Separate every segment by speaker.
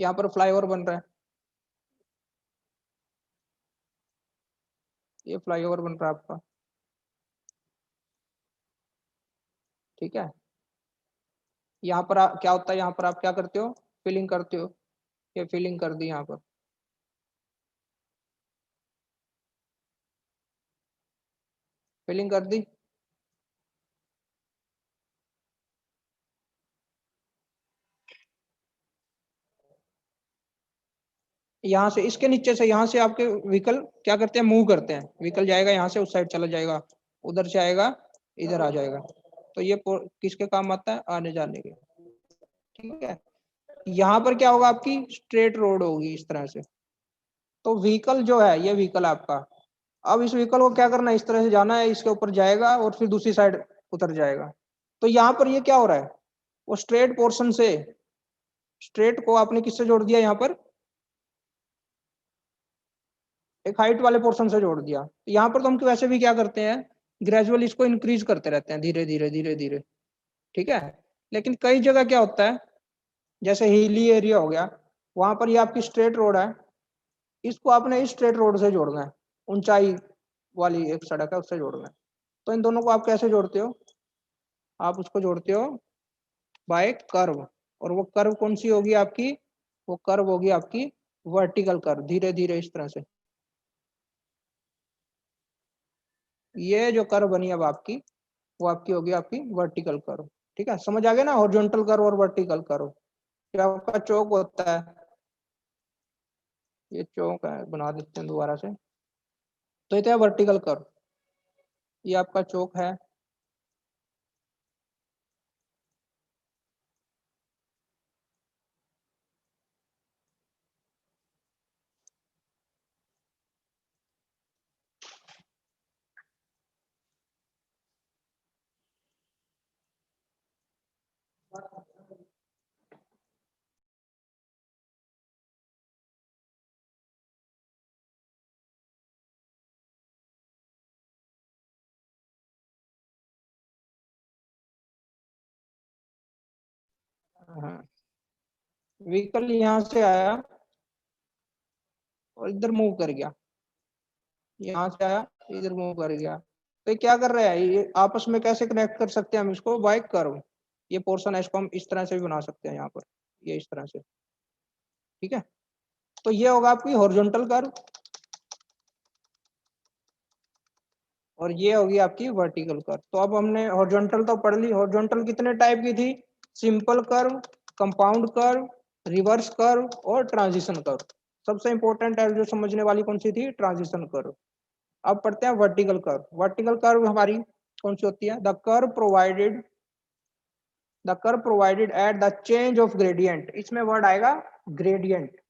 Speaker 1: यहाँ पर फ्लाईओवर बन रहा है, ये फ्लाईओवर बन रहा है आपका, ठीक है। यहाँ पर क्या होता है, यहाँ पर आप क्या करते हो, फिलिंग करते हो, ये फिलिंग कर दी यहाँ पर, फिलिंग कर दी। यहाँ से इसके नीचे से, यहाँ से आपके व्हीकल क्या करते हैं, मूव करते हैं, व्हीकल जाएगा यहाँ से उस साइड चला जाएगा, उधर से आएगा इधर आ जाएगा, तो ये किसके काम आता है, आने जाने के, ठीक है। यहाँ पर क्या होगा, आपकी स्ट्रेट रोड होगी इस तरह से, तो व्हीकल जो है ये व्हीकल आपका, अब इस व्हीकल को क्या करना है, इस तरह से जाना है, इसके ऊपर जाएगा और फिर दूसरी साइड उतर जाएगा। तो यहाँ पर ये क्या हो रहा है, वो स्ट्रेट पोर्शन से, स्ट्रेट को आपने किससे जोड़ दिया, यहाँ पर एक हाइट वाले पोर्शन से जोड़ दिया। तो यहाँ पर तो हम वैसे भी क्या करते हैं, ग्रेजुअली इसको इंक्रीज करते रहते हैं, धीरे धीरे धीरे धीरे, ठीक है। लेकिन कई जगह क्या होता है, जैसे हिली एरिया हो गया, वहां पर ये आपकी स्ट्रेट रोड है, इसको आपने इस स्ट्रेट रोड से जोड़ना है, ऊंचाई वाली एक सड़क है उससे जोड़ना है। तो इन दोनों को आप कैसे जोड़ते हो, आप उसको जोड़ते हो बाय कर्व, और वो कर्व कौन सी होगी आपकी, वो कर्व होगी आपकी वर्टिकल कर्व, धीरे धीरे इस तरह से, ये जो कर्व बनी अब आपकी, वो आपकी होगी आपकी वर्टिकल कर्व, ठीक है। समझ आ गया ना, हॉरिजॉन्टल कर्व और वर्टिकल कर्व, क्या आपका चौक होता है, ये चौक है, बना देते हैं दोबारा से, तो ये तो है वर्टिकल कर्व, ये आपका चौक है, हाँ, व्हीकल यहाँ से आया और इधर मूव कर गया, यहाँ से आया इधर मूव कर गया, तो ये क्या कर रहा है, ये आपस में कैसे कनेक्ट कर सकते हैं हम इसको, बाय कर्व, ये पोर्शन है इसको हम इस तरह से भी बना सकते हैं यहाँ पर, ये इस तरह से, ठीक है। तो ये होगा आपकी हॉरिजॉन्टल कर्व, और ये होगी आपकी वर्टिकल कर्व। तो अब हमने हॉरिजॉन्टल तो पढ़ ली, हॉरिजॉन्टल कितने टाइप की थी, simple curve, compound curve, reverse curve और ट्रांजिशन कर्व। सबसे इंपॉर्टेंट है जो समझने वाली कौन सी थी, ट्रांजिशन कर्व। अब पढ़ते हैं वर्टिकल कर्व। वर्टिकल कर्व हमारी कौन सी होती है, the curve provided at the change of gradient, इसमें वर्ड आएगा gradient,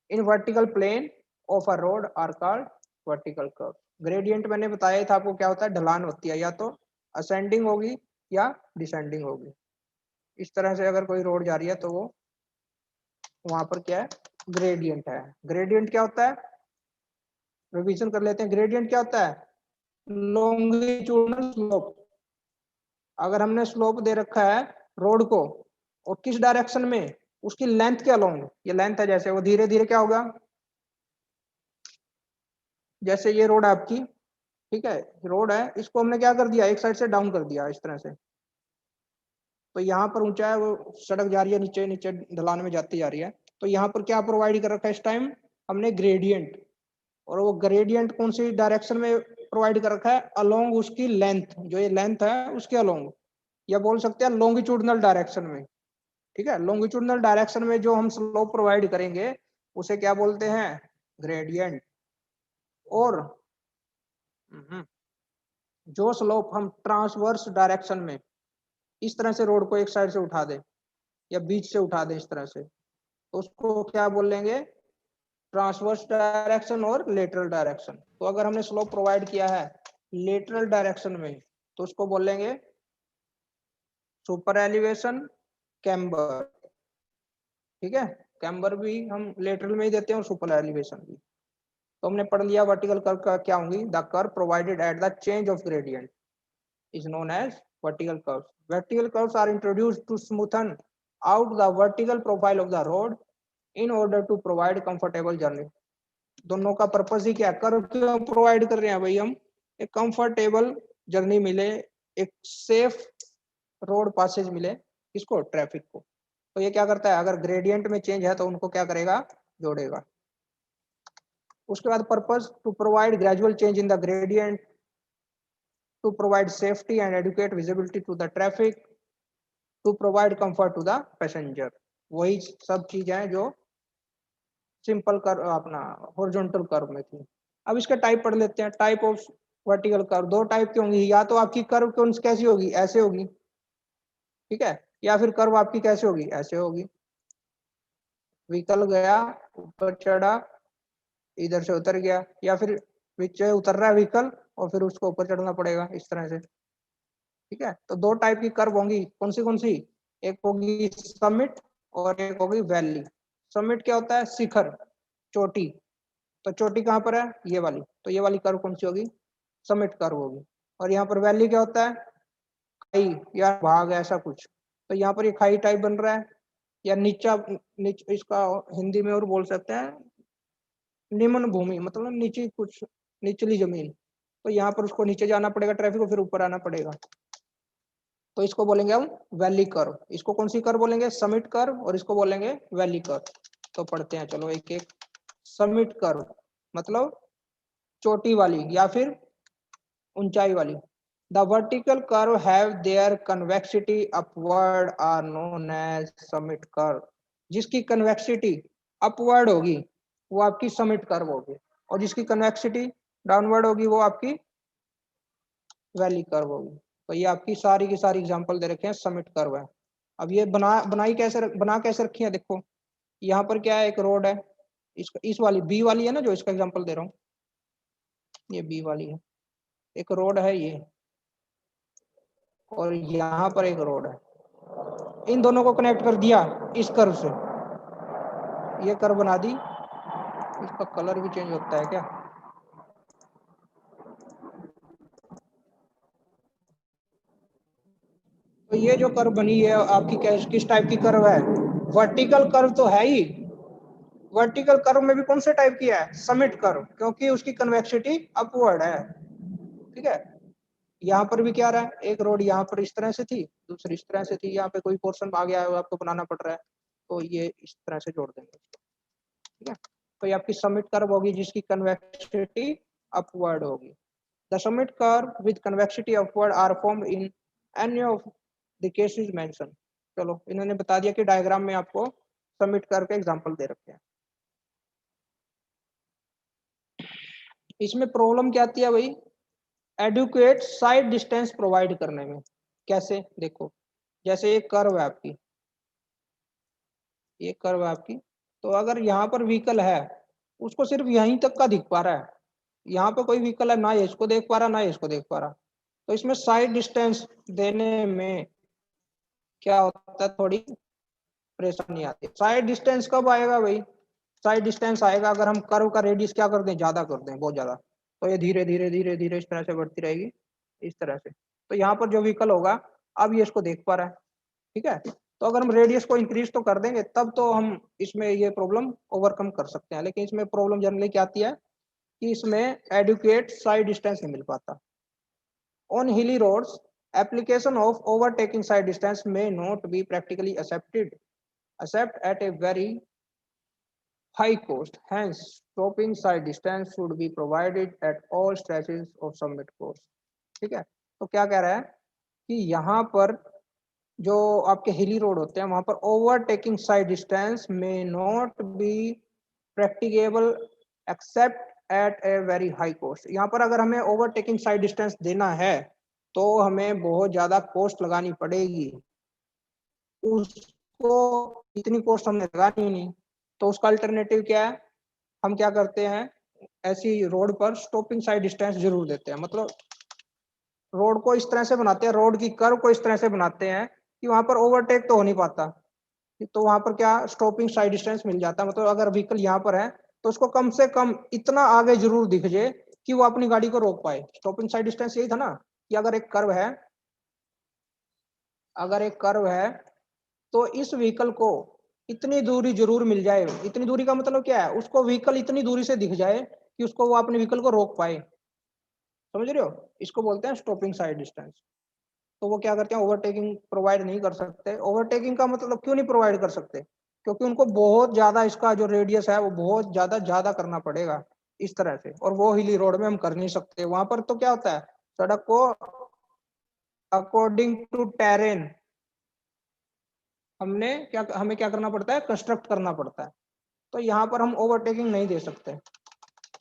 Speaker 1: in vertical plane of a road are called vertical curve. Gradient मैंने बताया था आपको क्या होता है, ढलान होती है, या तो असेंडिंग होगी या डिसेंडिंग होगी। इस तरह से अगर कोई रोड जा रही है तो वो वहां पर क्या है, ग्रेडियंट है। ग्रेडियंट क्या होता है, रिवीजन कर लेते हैं। ग्रेडियंट क्या होता है, लॉन्गिट्यूडनल स्लोप। अगर हमने स्लोप दे रखा है रोड को, और किस डायरेक्शन में, उसकी लेंथ के अलोंग, ये लेंथ है, जैसे वो धीरे धीरे क्या होगा, जैसे ये रोड आपकी, ठीक है, रोड है, इसको हमने क्या कर दिया, एक साइड से डाउन कर दिया इस तरह से, तो यहाँ पर ऊंचा है, वो सड़क जा रही है नीचे नीचे ढलान में जाती जा रही है, तो यहाँ पर क्या प्रोवाइड कर रखा है इस टाइम, हमने ग्रेडियंट, और वो ग्रेडियंट कौन सी डायरेक्शन में प्रोवाइड कर रखा है, अलोंग उसकी लेंथ, जो ये लेंथ है उसके अलोंग, या बोल सकते हैं लॉन्गिट्यूडनल डायरेक्शन में, ठीक है। लॉन्गिट्यूडनल डायरेक्शन में जो हम स्लोप प्रोवाइड करेंगे उसे क्या बोलते हैं, ग्रेडियंट। और जो स्लोप हम ट्रांसवर्स डायरेक्शन में इस तरह से रोड को एक साइड से उठा दें या बीच से उठा दें इस तरह से, तो उसको क्या बोलेंगे, ट्रांसवर्स डायरेक्शन और लेटरल डायरेक्शन। तो अगर हमने स्लोप प्रोवाइड किया है लेटरल डायरेक्शन में तो उसको बोलेंगे सुपर एलिवेशन, कैम्बर, ठीक है। कैम्बर भी हम लेटरल में ही देते हैं और सुपर एलिवेशन भी। तो हमने पढ़ लिया वर्टिकल कर्व का क्या होंगी, the curve provided at the change of gradient is known as vertical curves. Vertical curves are introduced to smoothen out the vertical profile of the road in order to provide comfortable journey. दोनों का purpose ही क्या, curve क्यों provide कर रहे हैं भाई हम, एक कंफर्टेबल जर्नी मिले, एक सेफ रोड पासेज मिले, किसको, ट्रैफिक को। तो ये क्या करता है, अगर ग्रेडियंट में चेंज है तो उनको क्या करेगा, जोड़ेगा। उसके बाद purpose to provide gradual change in the gradient, to provide safety and adequate visibility to the traffic, to provide comfort to the passenger. वही सब चीजें हैं जो सिंपल कर अपना हॉरिजॉन्टल कर्व में थी। अब इसके टाइप पढ़ लेते हैं। टाइप ऑफ वर्टिकल कर्व, दो टाइप की होंगी, या तो आपकी कर्व कौन कैसी होगी, ऐसे होगी, ठीक है, या फिर कर्व आपकी कैसे होगी, ऐसे होगी। व्हीकल गया, ऊपर चढ़ा, इधर से उतर गया, या फिर नीचे उतर रहा है व्हीकल और फिर उसको ऊपर चढ़ना पड़ेगा, इस तरह से, ठीक है। तो दो टाइप की कर्व होंगी, कौन सी, एक होगी समिट और एक होगी वैली। समिट क्या होता है, शिखर, चोटी। तो चोटी कहाँ पर है, ये वाली, तो ये वाली कर्व कौन सी होगी, समिट कर्व होगी। और यहाँ पर वैली क्या होता है, खाई या भाग, ऐसा कुछ। तो यहाँ पर ये खाई टाइप बन रहा है, या नीचा इसका हिंदी में और बोल सकते हैं निम्न भूमि, मतलब नीचे कुछ, निचली जमीन। तो यहाँ पर उसको नीचे जाना पड़ेगा ट्रैफिक को, फिर ऊपर आना पड़ेगा। तो इसको बोलेंगे हम वैली कर्व। इसको कौन सी कर्व बोलेंगे, समिट कर्व, और इसको बोलेंगे वैली कर्व। तो पढ़ते हैं चलो एक एक। समिट कर्व मतलब चोटी वाली या फिर ऊंचाई वाली। The vertical curve have their convexity upward are known as summit curve. जिसकी कन्वेक्सिटी अपवर्ड होगी वो आपकी समिट कर्व होगी, और जिसकी कन्वेक्सिटी डाउनवर्ड होगी वो आपकी वैली कर्व होगी। तो ये आपकी सारी की सारी एग्जांपल दे रखे हैं, समिट कर्व है। अब ये बना कैसे रखी है, देखो यहाँ पर क्या है, एक रोड है, इस वाली बी वाली है ना, जो इसका एग्जांपल दे रहा हूँ, ये बी वाली है, एक रोड है ये, और यहाँ पर एक रोड है। इन दोनों को कनेक्ट कर दिया इस कर्व से, ये कर्व बना दी। इसका कलर भी चेंज होता है क्या, तो ये जो कर्व बनी है आपकी किस टाइप की कर्व है, वर्टिकल कर्व तो है ही। वर्टिकल कर्व में भी कौन से टाइप की है, समिट कर्व, क्योंकि उसकी कन्वेक्सिटी अपवर्ड है, ठीक है। यहाँ पर भी क्या रहा है, एक रोड यहाँ पर इस तरह से थी, दूसरी इस तरह से थी, यहाँ पे कोई पोर्शन आ गया है आपको बनाना पड़ रहा है, तो ये इस तरह से जोड़ देंगे, ठीक है। तो ये आपकी समिट कर्व होगी जिसकी कन्वेक्सिटी अपवर्ड होगी। The summit curve with convexity upward are formed in any of the cases mention. चलो इन्होंने बता दिया कि डायग्राम में आपको समिट कर्व के एग्जांपल दे रखे हैं। इसमें प्रॉब्लम क्या आती है भाई, एडुकेट साइड डिस्टेंस प्रोवाइड करने में। कैसे, देखो जैसे एक कर्व है आपकी, ये कर्व है आपकी, तो अगर यहाँ पर व्हीकल है उसको सिर्फ यहीं तक का दिख पा रहा है, यहाँ पे कोई व्हीकल है ना, ये इसको देख पा रहा ना ये इसको देख पा रहा, तो इसमें साइड डिस्टेंस देने में क्या होता है, थोड़ी परेशानी आती है। साइड डिस्टेंस कब आएगा भाई, साइड डिस्टेंस आएगा अगर हम कर्व का रेडियस क्या कर दें, ज्यादा कर दें, बहुत ज्यादा, तो ये धीरे धीरे धीरे धीरे इस तरह से बढ़ती रहेगी, इस तरह से। तो यहाँ पर जो व्हीकल होगा अब ये इसको देख पा रहा है, ठीक है। तो अगर हम रेडियस को इंक्रीज तो कर देंगे तब तो हम इसमें ये प्रॉब्लम ओवरकम कर सकते हैं, लेकिन इसमें प्रॉब्लम जनरली क्या आती है कि इसमें एडुकेट साइड डिस्टेंस नहीं मिल पाता। ऑन हिली roads application of overtaking side distance may not be practically accepted except at a very high cost. Hence, stopping side distance should be provided at all stretches of summit course. ठीक है। तो क्या कह रहा है कि यहाँ पर जो आपके हिली रोड होते हैं वहां पर ओवरटेकिंग साइड डिस्टेंस में not be practicable accept eight a very high cost. यहाँ पर अगर हमें ओवरटेकिंग साइड डिस्टेंस देना है तो हमें बहुत ज्यादा कॉस्ट लगानी पड़ेगी, उसको इतनी कॉस्ट हमने लगानी नहीं। तो उसका अल्टरनेटिव क्या है, हम क्या करते हैं, ऐसी रोड पर स्टॉपिंग साइड डिस्टेंस जरूर देते हैं, मतलब रोड को इस तरह से बनाते हैं, रोड की कर्व को इस तरह से बनाते हैं कि वहां पर ओवरटेक तो हो नहीं पाता, तो वहां पर क्या स्टॉपिंग साइड डिस्टेंस मिल जाता है। मतलब अगर व्हीकल यहाँ पर है तो उसको कम से कम इतना आगे जरूर दिख जाए कि वो अपनी गाड़ी को रोक पाए। स्टॉपिंग साइड डिस्टेंस यही था ना कि अगर एक कर्व है, अगर एक कर्व है तो इस व्हीकल को इतनी दूरी जरूर मिल जाए। इतनी दूरी का मतलब क्या है, उसको व्हीकल इतनी दूरी से दिख जाए कि उसको वो अपने व्हीकल को रोक पाए, समझ रहे हो, इसको बोलते हैं स्टॉपिंग साइड डिस्टेंस। तो वो क्या करते हैं, ओवरटेकिंग प्रोवाइड नहीं कर सकते। ओवरटेकिंग का मतलब क्यों नहीं प्रोवाइड कर सकते, क्योंकि उनको बहुत ज्यादा इसका जो रेडियस है वो बहुत ज्यादा करना पड़ेगा इस तरह से, और वो हिली रोड में हम कर नहीं सकते। वहां पर तो क्या होता है, सड़क को अकॉर्डिंग टू टेरेन हमें क्या करना पड़ता है, कंस्ट्रक्ट करना पड़ता है। तो यहाँ पर हम ओवरटेकिंग नहीं दे सकते,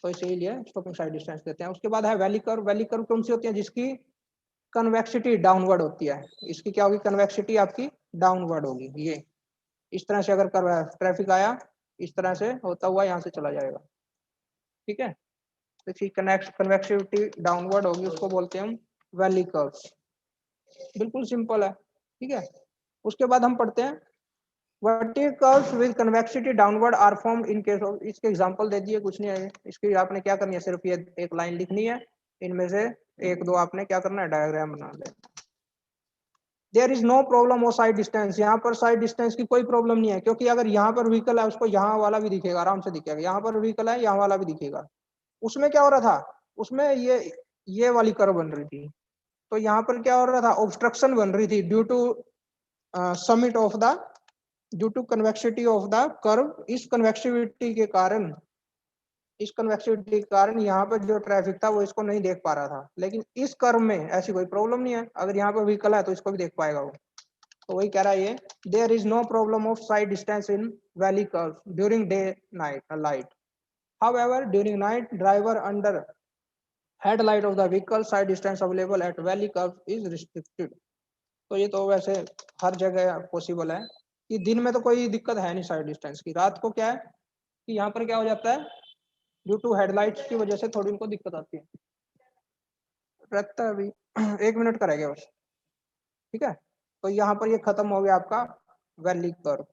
Speaker 1: तो इसीलिए स्टॉपिंग साइड डिस्टेंस देते हैं। उसके बाद है वैली कर्व। वैली कर्व कौन सी होती है, जिसकी कन्वेक्सिटी डाउनवर्ड होती है। इसकी क्या होगी, कन्वेक्सिटी आपकी डाउनवर्ड होगी। ये इस तरह से अगर ट्रैफिक आया, इस तरह से होता हुआ यहाँ से चला जाएगा, ठीक है। तो इसकी कन्वेक्सिटी डाउनवर्ड होगी, उसको बोलते हैं हम वैली कर्व्स। बिल्कुल सिंपल है, ठीक है। उसके बाद हम पढ़ते हैं vertical curves with convexity downward are formed in case of. इसके एग्जांपल दे दिए, कुछ नहीं है इसकी, आपने क्या करनी है, सिर्फ ये एक लाइन लिखनी है, इनमें से एक दो आपने क्या करना है, डायग्राम बना लेना। There is no problem of sight distance. यहाँ पर साइड डिस्टेंस की कोई प्रॉब्लम नहीं है, क्योंकि अगर यहाँ पर व्हीकल है उसको यहाँ वाला भी दिखेगा, आराम से दिखेगा। यहाँ पर व्हीकल है, यहाँ वाला भी दिखेगा। उसमें क्या हो रहा था, उसमें ये वाली कर्व बन रही थी, तो यहाँ पर क्या हो रहा था, ऑब्स्ट्रक्शन बन रही थी due to summit of the due to convexity of the curve. इस कन्वेक्सिटी के कारण यहाँ पर जो ट्रैफिक था वो इसको नहीं देख पा रहा था। लेकिन इस कर्व में ऐसी कोई प्रॉब्लम नहीं है, अगर यहाँ पर व्हीकल है तो इसको भी देख पाएगा वो। तो वही कह रहा है ये, there is no problem of sight distance in valley curve during day night light. However, during night, driver under headlight of the vehicle, side distance available at valley curve is restricted। तो ये तो वैसे हर जगह possible है कि दिन में तो कोई दिक्कत है नहीं साइड डिस्टेंस की। रात को क्या है कि यहाँ पर क्या हो जाता है, ड्यू टू हेडलाइट्स की वजह से थोड़ी उनको दिक्कत आती है। रहता है अभी 1 मिनट का रह गया बस, ठीक है। तो यहाँ पर ये खत्म हो गया आपका वैली कर्व।